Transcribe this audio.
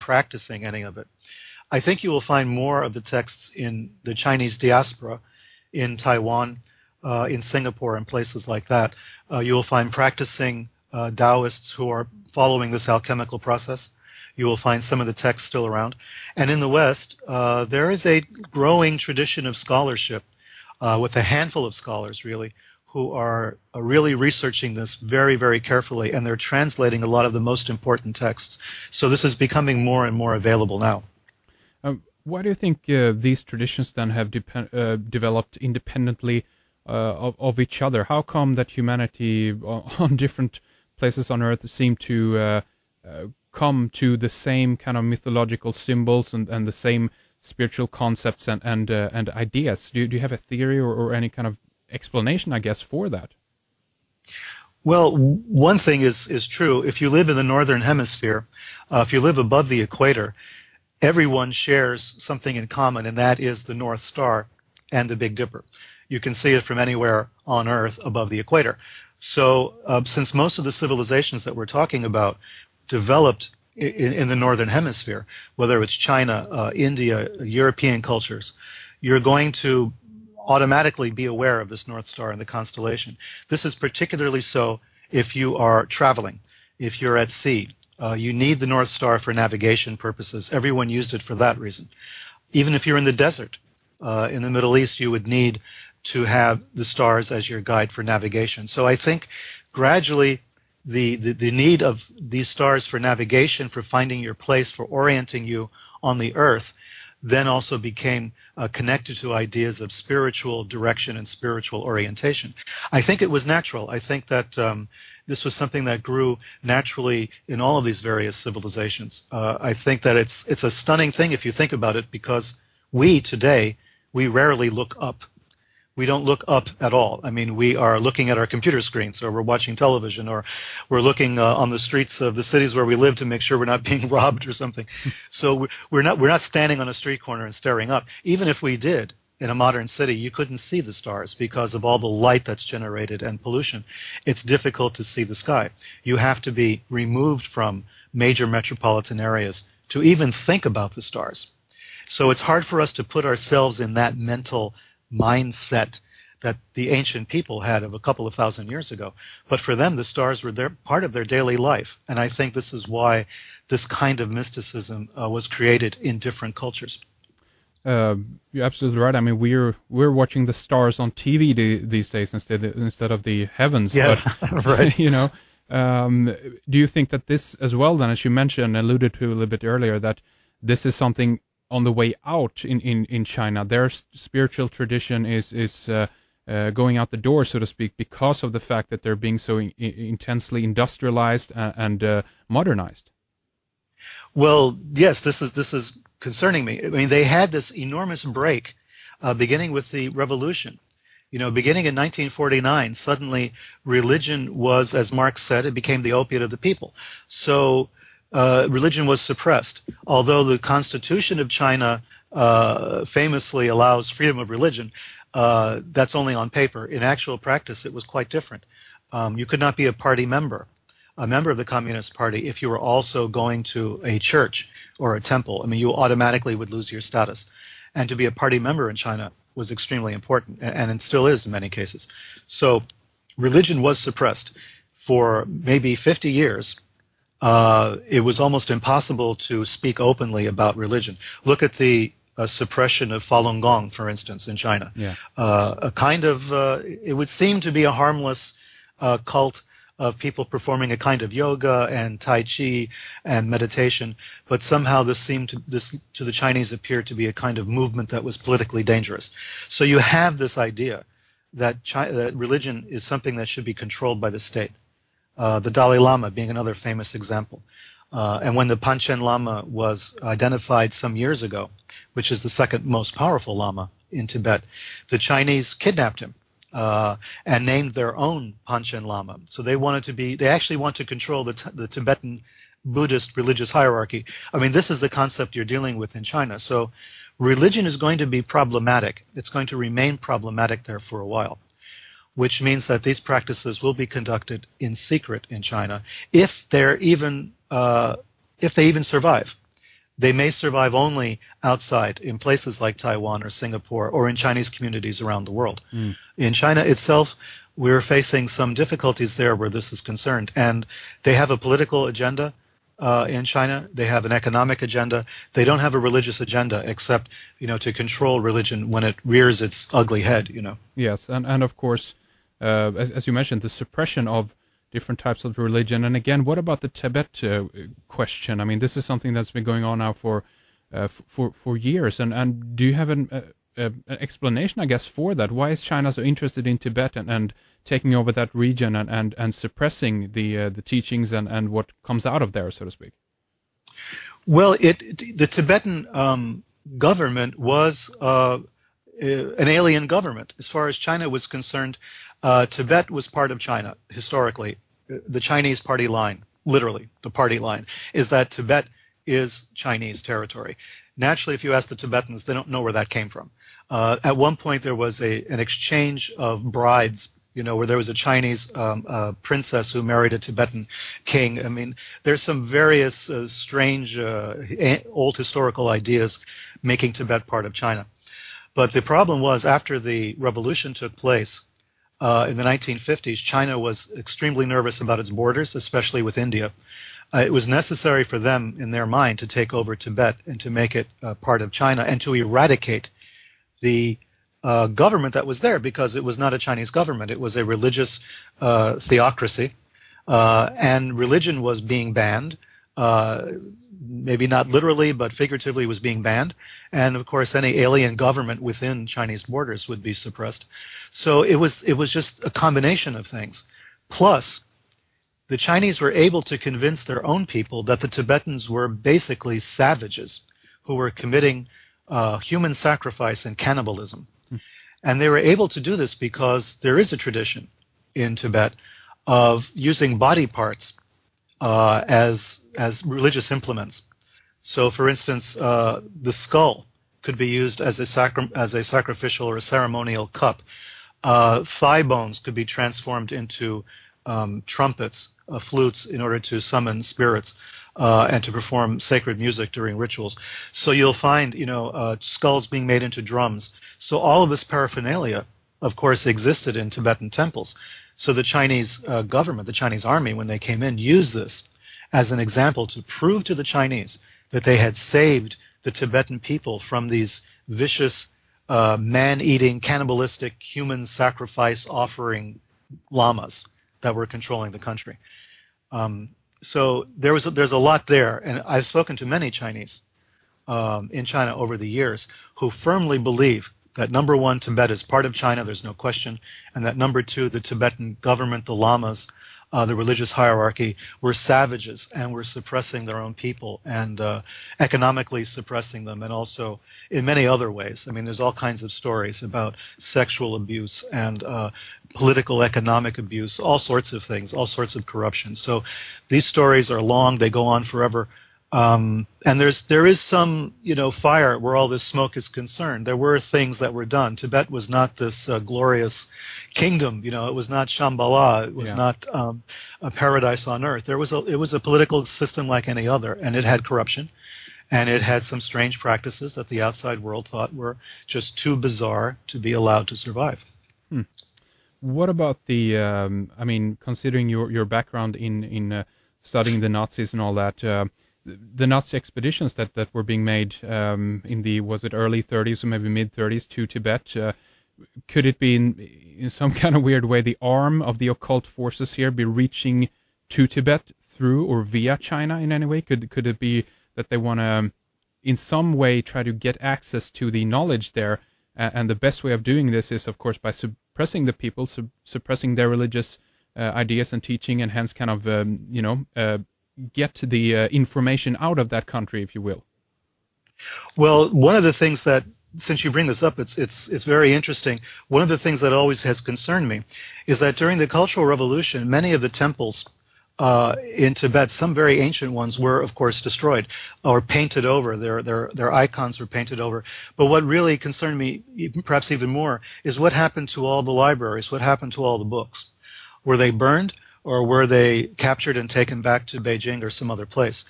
practicing any of it. I think you will find more of the texts in the Chinese diaspora, in Taiwan, in Singapore, and places like that. You will find practicing Taoists who are following this alchemical process. You will find some of the texts still around. And in the West, there is a growing tradition of scholarship with a handful of scholars, really, who are really researching this very, very carefully, and they're translating a lot of the most important texts. So this is becoming more and more available now. Why do you think these traditions then have developed independently of each other? How come that humanity on different places on Earth seem to come to the same kind of mythological symbols and the same spiritual concepts and ideas? Do you have a theory or any kind of explanation, I guess, for that? Well, one thing is true. If you live in the northern hemisphere, if you live above the equator, everyone shares something in common, and that is the North Star and the Big Dipper. You can see it from anywhere on Earth above the equator. So since most of the civilizations that we're talking about developed in the northern hemisphere, whether it's China, India, European cultures, you're going to automatically be aware of this North Star and the constellation. This is particularly so if you are traveling, if you're at sea. You need the North Star for navigation purposes. Everyone used it for that reason. Even if you're in the desert, in the Middle East, you would need to have the stars as your guide for navigation. So I think gradually the need of these stars for navigation, for finding your place, for orienting you on the Earth, then also became connected to ideas of spiritual direction and spiritual orientation. I think it was natural. I think that this was something that grew naturally in all of these various civilizations. I think that it's a stunning thing if you think about it, because we today, we rarely look up. We don't look up at all. I mean, we are looking at our computer screens, or we're watching television, or we're looking on the streets of the cities where we live to make sure we're not being robbed or something. So we're not standing on a street corner and staring up. Even if we did, in a modern city, you couldn't see the stars because of all the light that's generated and pollution. It's difficult to see the sky. You have to be removed from major metropolitan areas to even think about the stars. So it's hard for us to put ourselves in that mental mindset that the ancient people had of a couple of thousand years ago. But for them, the stars were part of their daily life. And I think this is why this kind of mysticism was created in different cultures. You're absolutely right. I mean, we're watching the stars on TV these days instead of the heavens. Yeah, but, right. You know, do you think that this as well, then, as you mentioned, alluded to a little bit earlier, that this is something on the way out in China? Their spiritual tradition is going out the door, so to speak, because of the fact that they're being so intensely industrialized and modernized. Well, yes, this is concerning me. I mean, they had this enormous break beginning with the revolution. You know, beginning in 1949, suddenly religion was, as Marx said, it became the opiate of the people. So religion was suppressed. Although the Constitution of China famously allows freedom of religion, that's only on paper. In actual practice, it was quite different. You could not be a party member, a member of the Communist Party, if you were also going to a church or a temple. I mean, you automatically would lose your status. And to be a party member in China was extremely important, and it still is in many cases. So religion was suppressed for maybe 50 years. It was almost impossible to speak openly about religion. Look at the suppression of Falun Gong, for instance, in China. Yeah. A kind of, it would seem to be a harmless cult of people performing a kind of yoga and Tai Chi and meditation, but somehow this to the Chinese appeared to be a kind of movement that was politically dangerous. So you have this idea that religion is something that should be controlled by the state. The Dalai Lama being another famous example. And when the Panchen Lama was identified some years ago, which is the second most powerful Lama in Tibet, the Chinese kidnapped him and named their own Panchen Lama. So they actually want to control the Tibetan Buddhist religious hierarchy. I mean, this is the concept you're dealing with in China. So religion is going to be problematic. It's going to remain problematic there for a while, which means that these practices will be conducted in secret in China if they even survive. they may survive only outside in places like Taiwan or Singapore or in Chinese communities around the world. In China itself, we're facing some difficulties there where this is concerned. And they have a political agenda in China. They have an economic agenda. They don't have a religious agenda except, to control religion when it rears its ugly head, Yes, and of course, as you mentioned, the suppression of different types of religion. And again, what about the Tibet question? I mean, this is something that's been going on now for years. And do you have an explanation, I guess, for that? Why is China so interested in Tibet and taking over that region and suppressing the teachings and what comes out of there, so to speak? Well, the Tibetan government was an alien government. As far as China was concerned, Tibet was part of China historically. The Chinese party line, literally the party line, is that Tibet is Chinese territory. Naturally, if you ask the Tibetans, they don't know where that came from. At one point, there was an exchange of brides, where there was a Chinese princess who married a Tibetan king. I mean, there's some various strange old historical ideas making Tibet part of China. But the problem was, after the revolution took place in the 1950s, China was extremely nervous about its borders, especially with India. It was necessary for them, in their mind, to take over Tibet and to make it part of China and to eradicate the government that was there, because it was not a Chinese government. It was a religious theocracy, and religion was being banned. Maybe not literally, but figuratively was being banned. And of course, any alien government within Chinese borders would be suppressed. So it was just a combination of things. Plus, the Chinese were able to convince their own people that the Tibetans were basically savages who were committing human sacrifice and cannibalism. And they were able to do this because there is a tradition in Tibet of using body parts as religious implements. So, for instance, the skull could be used as a sacrificial or a ceremonial cup. Thigh bones could be transformed into trumpets, flutes, in order to summon spirits and to perform sacred music during rituals. So you'll find, skulls being made into drums. So all of this paraphernalia, of course, existed in Tibetan temples. So the Chinese government, the Chinese army, when they came in, used this as an example to prove to the Chinese that they had saved the Tibetan people from these vicious, man-eating, cannibalistic, human sacrifice offering lamas that were controlling the country. So there's a lot there, and I've spoken to many Chinese in China over the years who firmly believe that, number one, Tibet is part of China, there's no question, and that, number two, the Tibetan government, the lamas, the religious hierarchy, were savages and were suppressing their own people and economically suppressing them, and also in many other ways. I mean, there's all kinds of stories about sexual abuse and political, economic abuse, all sorts of things, all sorts of corruption. So these stories are long, they go on forever. And there is some, fire where all this smoke is concerned. There were things that were done. Tibet was not this glorious kingdom, it was not Shambhala, it was not a paradise on earth. It was a political system like any other, and it had corruption, and it had some strange practices that the outside world thought were just too bizarre to be allowed to survive. What about considering your background in studying the Nazis and all that, the Nazi expeditions that were being made in the, was it early 30s or maybe mid 30s to Tibet, could it be in some kind of weird way the arm of the occult forces here be reaching to Tibet through or via China in any way? Could it be that they want to in some way try to get access to the knowledge there, and the best way of doing this is, of course, by suppressing the people, suppressing their religious ideas and teaching, and hence kind of get the information out of that country, if you will? Well, one of the things that, since you bring this up, it's very interesting. One of the things that always has concerned me is that during the Cultural Revolution, many of the temples in Tibet, some very ancient ones, were, of course, destroyed or painted over. Their icons were painted over. But what really concerned me, perhaps even more, is what happened to all the libraries, what happened to all the books. Were they burned, or were they captured and taken back to Beijing or some other place?